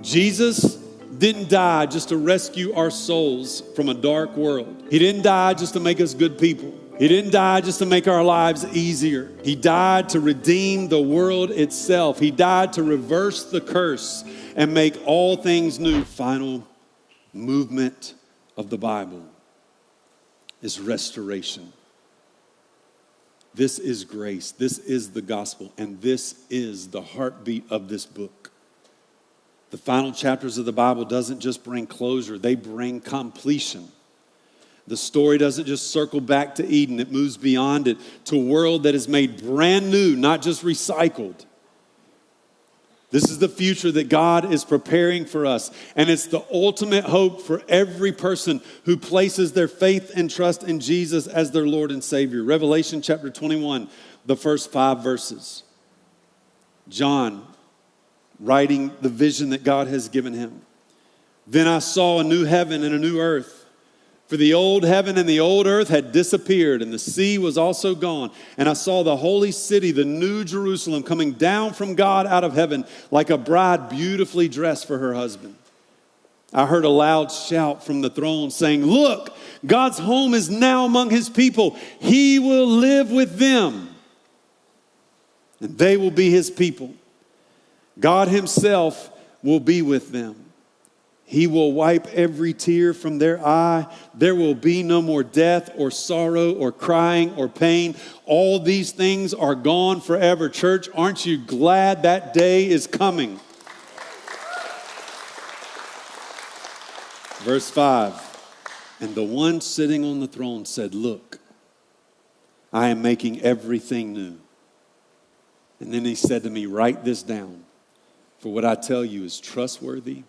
Jesus didn't die just to rescue our souls from a dark world. He didn't die just to make us good people. He didn't die just to make our lives easier. He died to redeem the world itself. He died to reverse the curse and make all things new. Final movement of the Bible is restoration. This is grace. This is the gospel. And this is the heartbeat of this book. The final chapters of the Bible doesn't just bring closure, they bring completion. The story doesn't just circle back to Eden, it moves beyond it to a world that is made brand new, not just recycled. This is the future that God is preparing for us, and it's the ultimate hope for every person who places their faith and trust in Jesus as their Lord and Savior. Revelation chapter 21, the first 5 verses. John, writing the vision that God has given him. Then I saw a new heaven and a new earth. For the old heaven and the old earth had disappeared, and the sea was also gone. And I saw the holy city, the new Jerusalem, coming down from God out of heaven like a bride beautifully dressed for her husband. I heard a loud shout from the throne saying, "Look, God's home is now among his people. He will live with them, and they will be his people. God himself will be with them. He will wipe every tear from their eye. There will be no more death or sorrow or crying or pain. All these things are gone forever." Church, aren't you glad that day is coming? Verse 5, and the one sitting on the throne said, "Look, I am making everything new." And then he said to me, "Write this down, for what I tell you is trustworthy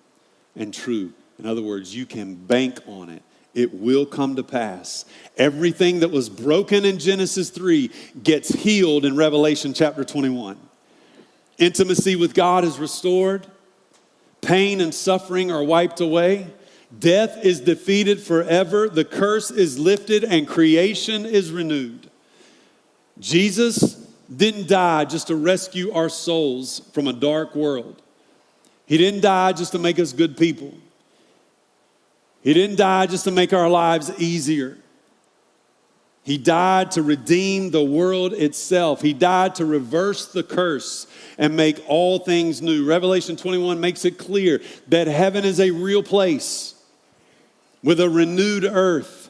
and true." In other words, you can bank on it. It will come to pass. Everything that was broken in Genesis 3 gets healed in Revelation chapter 21. Intimacy with God is restored. Pain and suffering are wiped away. Death is defeated forever. The curse is lifted and creation is renewed. Jesus didn't die just to rescue our souls from a dark world. He didn't die just to make us good people. He didn't die just to make our lives easier. He died to redeem the world itself. He died to reverse the curse and make all things new. Revelation 21 makes it clear that heaven is a real place with a renewed earth,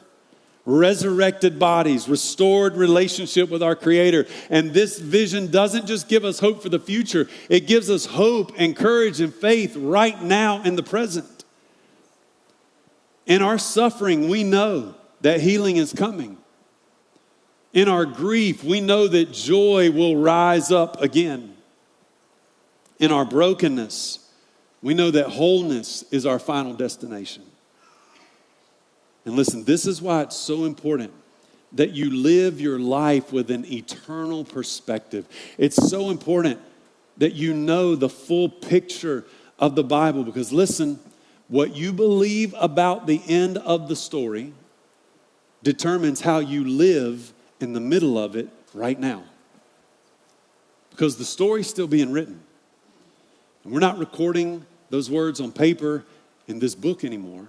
resurrected bodies, restored relationship with our Creator. And this vision doesn't just give us hope for the future. It gives us hope and courage and faith right now in the present. In our suffering, we know that healing is coming. In our grief, we know that joy will rise up again. In our brokenness, we know that wholeness is our final destination. And listen, this is why it's so important that you live your life with an eternal perspective. It's so important that you know the full picture of the Bible, because listen, what you believe about the end of the story determines how you live in the middle of it right now. Because the story's still being written. And we're not recording those words on paper in this book anymore.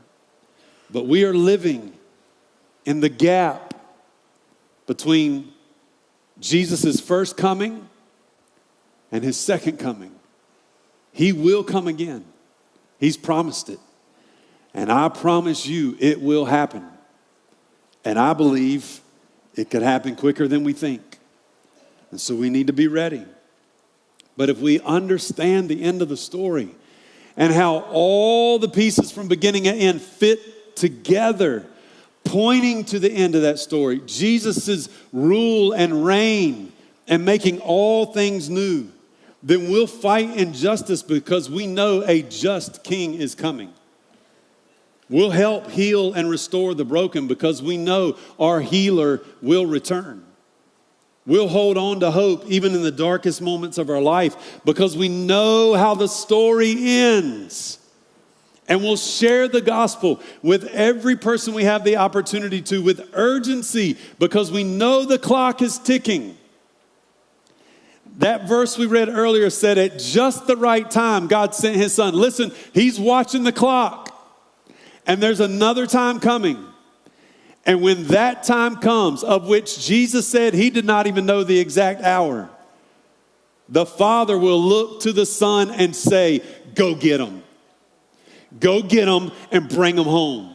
But we are living in the gap between Jesus' first coming and his second coming. He will come again. He's promised it. And I promise you it will happen. And I believe it could happen quicker than we think. And so we need to be ready. But if we understand the end of the story and how all the pieces from beginning and end fit together, pointing to the end of that story, Jesus' rule and reign and making all things new, then we'll fight injustice because we know a just king is coming. We'll help heal and restore the broken because we know our healer will return. We'll hold on to hope even in the darkest moments of our life because we know how the story ends. And we'll share the gospel with every person we have the opportunity to with urgency because we know the clock is ticking. That verse we read earlier said at just the right time, God sent his son. Listen, he's watching the clock. And there's another time coming. And when that time comes, of which Jesus said he did not even know the exact hour, the Father will look to the Son and say, go get him. Go get him and bring him home.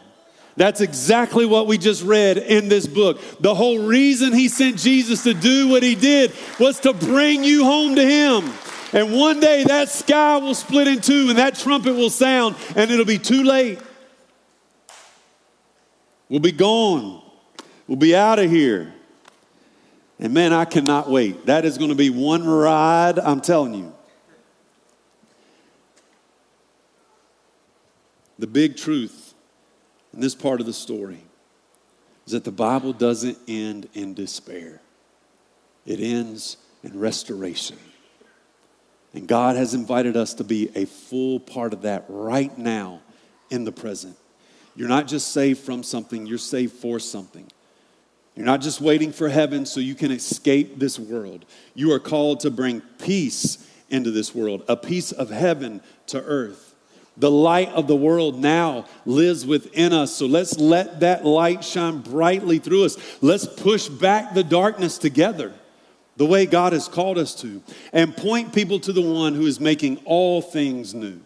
That's exactly what we just read in this book. The whole reason he sent Jesus to do what he did was to bring you home to him. And one day that sky will split in two and that trumpet will sound and it'll be too late. We'll be gone. We'll be out of here. And man, I cannot wait. That is going to be one ride, I'm telling you. The big truth in this part of the story is that the Bible doesn't end in despair. It ends in restoration. And God has invited us to be a full part of that right now in the present. You're not just saved from something, you're saved for something. You're not just waiting for heaven so you can escape this world. You are called to bring peace into this world, a piece of heaven to earth. The light of the world now lives within us, so let's let that light shine brightly through us. Let's push back the darkness together, the way God has called us to, and point people to the one who is making all things new.